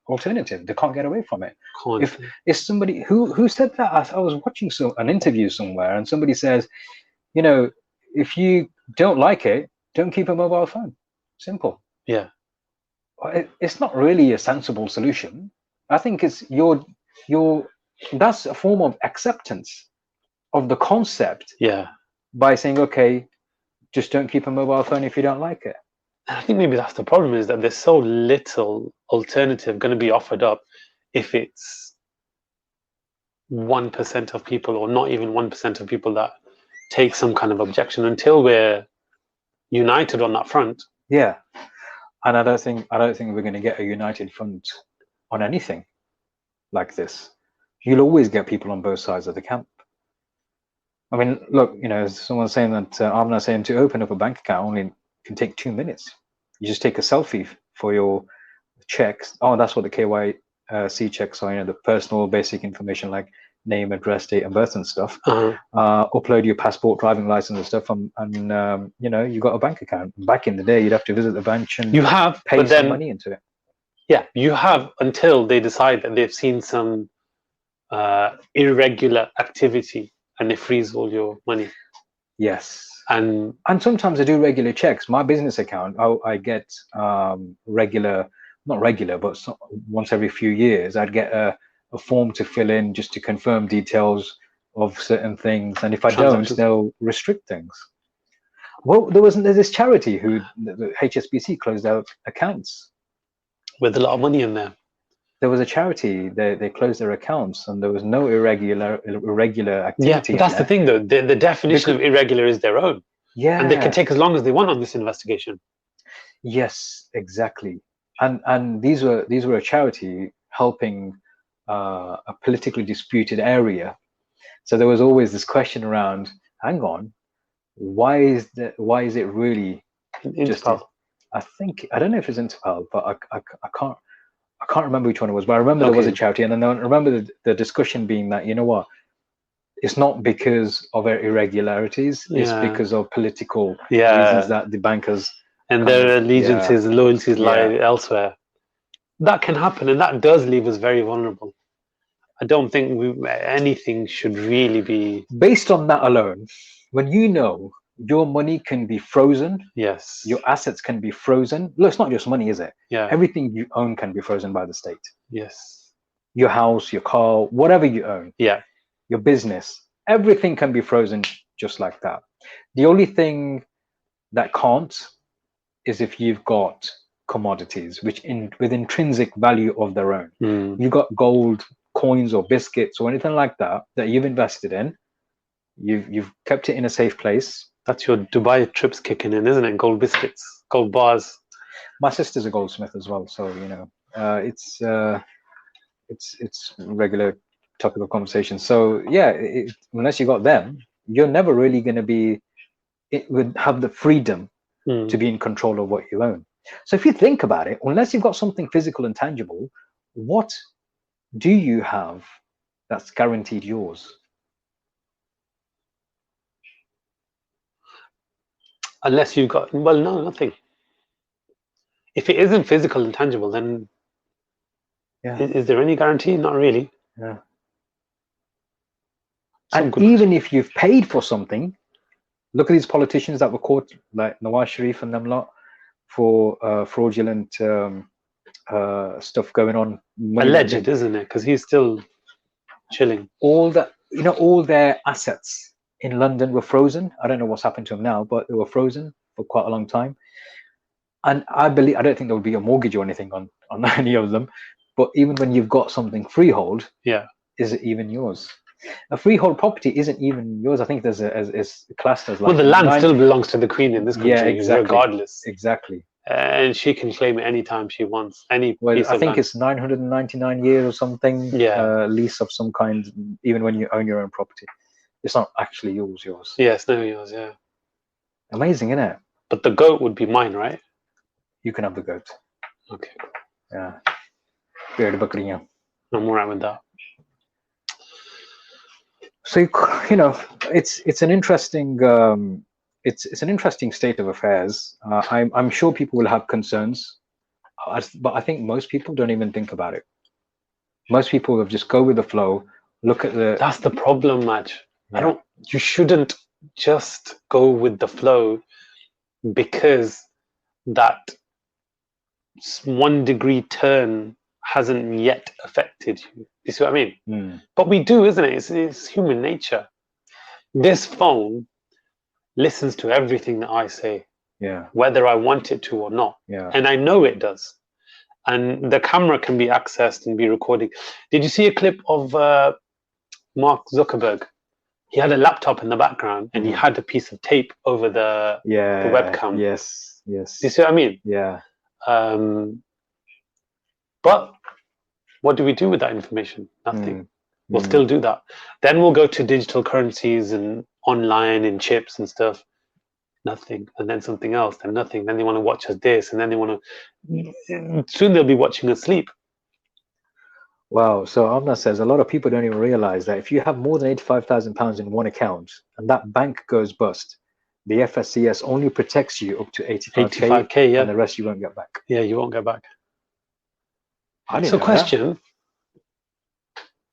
alternative. They can't get away from it. can't. If somebody who said that, I was watching an interview somewhere, and somebody says, you know, if you don't like it, don't keep a mobile phone. Simple. Yeah, It's not really a sensible solution. I think it's your that's a form of acceptance of the concept yeah. by saying, okay, just don't keep a mobile phone if you don't like it. I think maybe that's the problem, is that there's so little alternative going to be offered up if it's 1% of people, or not even 1% of people, that take some kind of objection. Until we're united on that front. Yeah, and I don't think we're going to get a united front on anything like this. You'll always get people on both sides of the camp. I mean, look, someone's saying that I'm not saying to open up a bank account only can take 2 minutes. You just take a selfie for your checks. Oh, that's what the KYC checks are. The personal basic information like name, address, date, and birth and stuff. Upload your passport, driving license and stuff, and you got a bank account. Back in the day, you'd have to visit the bank and You have, pay but some then, money into it. yeah, you have until they decide that they've seen some irregular activity and they freeze all your money. Yes. And sometimes I do regular checks. My business account, I get not regular, but once every few years, I'd get a form to fill in just to confirm details of certain things. And if I don't, they'll restrict things. Well, there's this charity who the HSBC closed out accounts with a lot of money in there. There was a charity, they closed their accounts, and there was no irregular activity. Yeah, that's the thing, though. The definition of irregular is their own. Yeah, and they can take as long as they want on this investigation. Yes, exactly. And these were a charity helping a politically disputed area. So there was always this question around, hang on, why is it really just? I don't know if it's Interpol, but I can't remember which one it was, but I remember there was a charity, and then I remember the discussion being that, you know what, it's not because of irregularities, it's because of political reasons that the bankers and their allegiances, loyalties lie elsewhere. That can happen, and that does leave us very vulnerable. I don't think anything should really be based on that alone. When your money can be frozen, yes, your assets can be frozen. Look, it's not just money, is it? Yeah, everything you own can be frozen by the state. Yes, your house, your car, whatever you own. Yeah, your business, everything can be frozen just like that. The only thing that can't is if you've got commodities with intrinsic value of their own. You've got gold coins or biscuits or anything like that you've invested in. You've kept it in a safe place. That's your Dubai trips kicking in, isn't it? Gold biscuits, gold bars. My sister's a goldsmith as well, so it's regular topic of conversation. So yeah, unless you got them, you're never really going to be. It would have the freedom to be in control of what you own. So if you think about it, unless you've got something physical and tangible, what do you have that's guaranteed yours? Unless you've got, no, nothing. If it isn't physical and tangible, then is there any guarantee? Not really. Yeah. And even if you've paid for something, look at these politicians that were caught, like Nawaz Sharif and them lot, for fraudulent stuff going on. Alleged, isn't it? Because he's still chilling. All their assets in London were frozen. I don't know what's happened to them now, but they were frozen. for quite a long time. And I don't think there would be a mortgage or anything on any of them. But even when you've got something freehold, Yeah. is it even yours? A freehold property isn't even yours. I think there's it's classed as like Well, the land still belongs to the Queen in this country, yeah, exactly, regardless. exactly. And she can claim it anytime she wants, any Well, piece I of think land. it's 999 years or something. Yeah. Lease of some kind, even when you own your own property, it's not actually yours. Yeah, it's never yours, yeah. Amazing, isn't it? But the goat would be mine, right? You can have the goat. Okay. Yeah. Peer bakriyan. I'm alright with that. So it's an interesting it's an interesting state of affairs. I'm sure people will have concerns, but I think most people don't even think about it. Most people will just go with the flow. Look at the. That's the problem, Maj. Yeah. You shouldn't just go with the flow because that 1 degree turn hasn't yet affected you. You see what I mean? Mm. But we do, isn't it? It's human nature. This phone listens to everything that I say, Yeah. whether I want it to or not. Yeah. And I know it does. And the camera can be accessed and be recorded. Did you see a clip of Mark Zuckerberg? He had a laptop in the background and he had a piece of tape over the webcam. Yes. Yes. Do you see what I mean? Yeah. But what do we do with that information? Nothing. We'll Mm. still do that. Then we'll go to digital currencies and online and chips and stuff. Nothing. And then something else. Then nothing. Then they want to watch us this. And then they want to. Soon they'll be watching us sleep. Wow. So Amna says a lot of people don't even realize that if you have more than £85,000 in one account and that bank goes bust, the FSCS only protects you up to 85K, 85K, yeah. and the rest you won't get back. Yeah, you won't get back. I didn't So know question,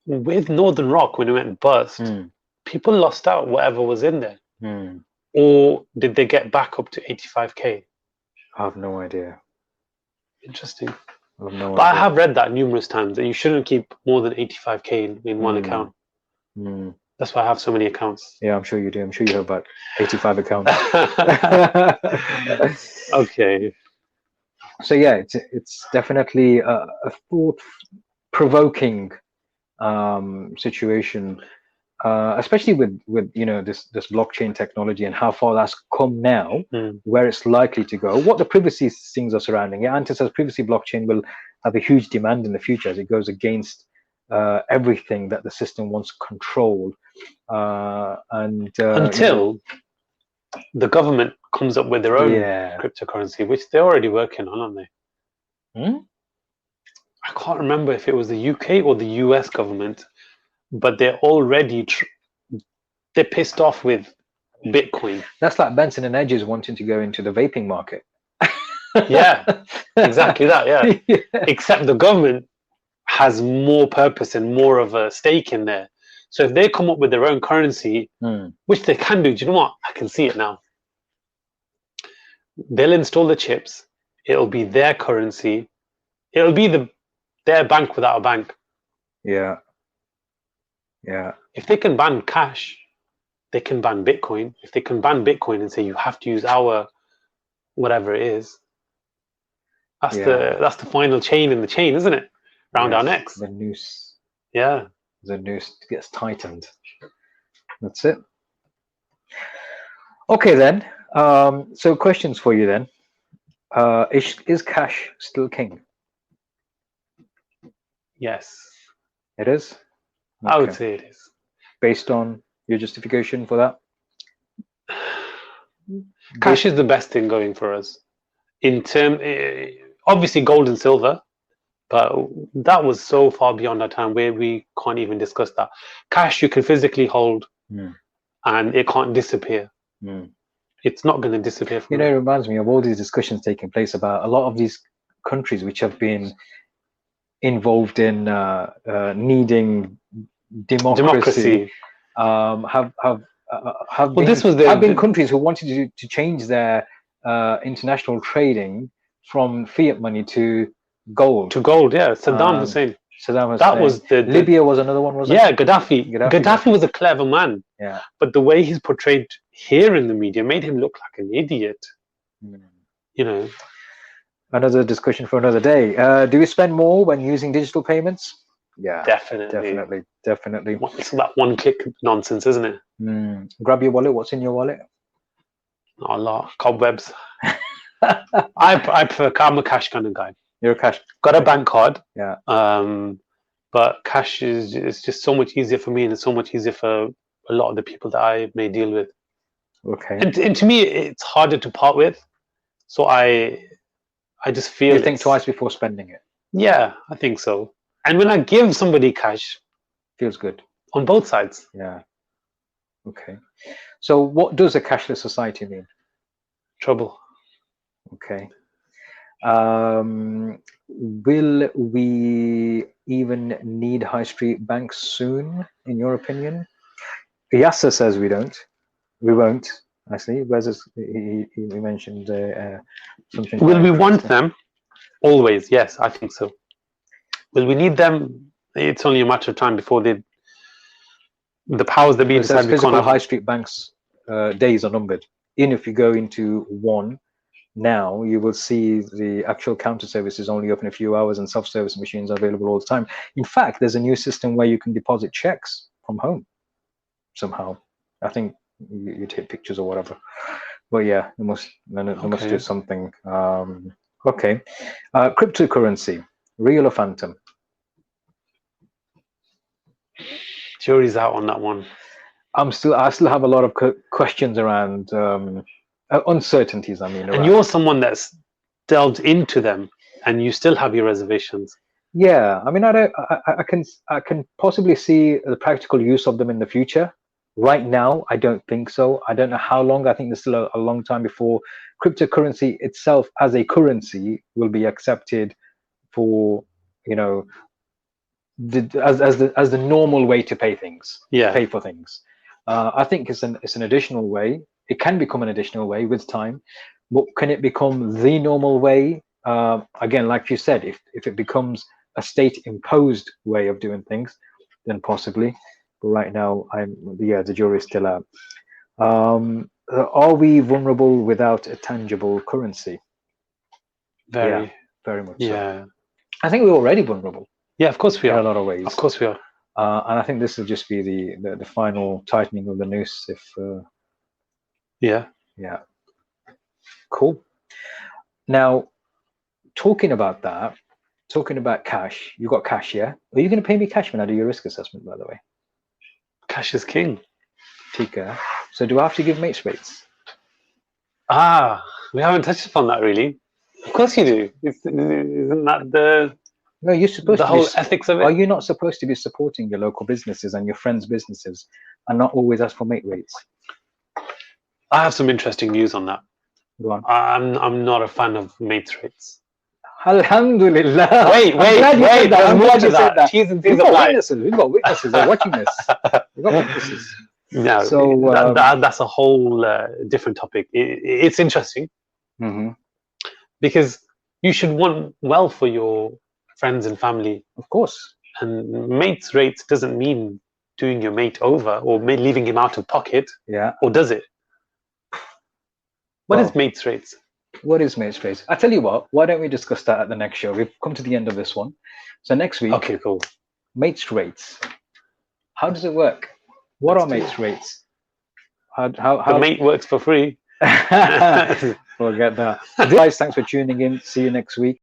with Northern Rock, when it went bust, that. people lost out whatever was in there. Mm. Or did they get back up to 85K? I have no idea. Interesting. I have no But idea. I have read that numerous times, that you shouldn't keep more than 85K in one account. Mm. That's why I have so many accounts. Yeah, I'm sure you do. I'm sure you have about 85 accounts. Okay. So yeah, it's definitely a thought-provoking situation, especially with this blockchain technology and how far that's come now, where it's likely to go, what the privacy things are surrounding it. Anta says privacy blockchain will have a huge demand in the future as it goes against everything that the system wants controlled, until the government comes up with their own cryptocurrency, which they're already working on, aren't they? I can't remember if it was the UK or the US government, but they're already they're pissed off with Bitcoin. That's like Benson and Hedges wanting to go into the vaping market. Yeah, exactly that. Yeah. Except the government has more purpose and more of a stake in there. So if they come up with their own currency, which they can do, do you know what? I can see it now. They'll install the chips. It'll be their currency. It'll be their bank without a bank. Yeah. Yeah. If they can ban cash, they can ban Bitcoin. If they can ban Bitcoin and say you have to use our whatever it is, that's the final chain in the chain, isn't it? Round our necks. The noose. Yeah. The noose gets tightened. That's it. Okay then. So questions for you then. Is cash still king? Yes. It is? Okay. I would say it is. Based on your justification for that? Cash is the best thing going for us. Obviously gold and silver, but that was so far beyond our time where we can't even discuss that. Cash you can physically hold and it can't disappear. It's not going to disappear from it reminds me of all these discussions taking place about a lot of these countries which have been involved in needing democracy. Have been countries who wanted to change their international trading from fiat money to gold. Yeah. Saddam Hussein. Libya was another one, wasn't it? Gaddafi was a clever man. Yeah. But the way he's portrayed here in the media made him look like an idiot. Mm. You know, Another discussion for another day. Do we spend more when using digital payments? Yeah, definitely. definitely. It's that one-click nonsense, isn't it? Grab your wallet. What's in your wallet? Not a lot. Cobwebs. I prefer. I'm a cash kind of guy. You're a cash. Got a bank card. Yeah. But cash is just so much easier for me, and it's so much easier for a lot of the people that I may deal with. Okay. And to me, it's harder to part with. So I just feel You think twice before spending it. Yeah, I think so. And when I give somebody cash, Feels good. on both sides. Yeah. Okay. So what does a cashless society mean? Trouble. Okay. Will we even need high street banks soon, in your opinion? Yasser says we don't. We won't. Actually, he mentioned something. Will we want them? Always, yes, I think so. Will we need them? It's only a matter of time before the powers that be decide. Physical high street banks days are numbered. Even if you go into one now, you will see the actual counter service is only open a few hours and self-service machines are available all the time. In fact, there's a new system where you can deposit checks from home somehow. I think you take pictures or whatever. But yeah, they must do something. Okay. Cryptocurrency, real or phantom? Jury's out on that one. I still have a lot of questions around uncertainties. I mean, and you're someone that's delved into them, and you still have your reservations. Yeah, I mean, I can possibly see the practical use of them in the future. Right now, I don't think so. I don't know how long. I think there's still a long time before cryptocurrency itself as a currency will be accepted for, you know, as the normal way to pay things. Yeah. Pay for things. I think it's an additional way. It can become an additional way with time. But can it become the normal way? Again, like you said, if it becomes a state-imposed way of doing things, then possibly. But right now, the jury's still out. Are we vulnerable without a tangible currency? Very much. Yeah. So. I think we're already vulnerable. Yeah, of course we are. In a lot of ways. Of course we are. And I think this will just be the final tightening of the noose. If yeah. Cool. Now, talking about cash, you got cash, yeah? Are you going to pay me cash when I do your risk assessment, by the way? Cash is king. Tika. So do I have to give mates rates? We haven't touched upon that really. Of course you do. Isn't that the... No, you're supposed the to whole ethics of it? Are you not supposed to be supporting your local businesses and your friends' businesses and not always ask for mate rates? I have some interesting news on that. Go on. I'm not a fan of mates rates. Alhamdulillah. Wait. I'm glad you said that. We've got witnesses. They're watching this. We've got witnesses. No, so that's a whole different topic. It's interesting because you should want well for your friends and family, of course. And mates rates doesn't mean doing your mate over or leaving him out of pocket. Yeah. Or does it? What is mates rates? What is mates rates? I tell you what. Why don't we discuss that at the next show? We've come to the end of this one. So next week. Okay, cool. Mates rates. How does it work? What are mates rates? How the mate works for free. Forget that. Guys, thanks for tuning in. See you next week.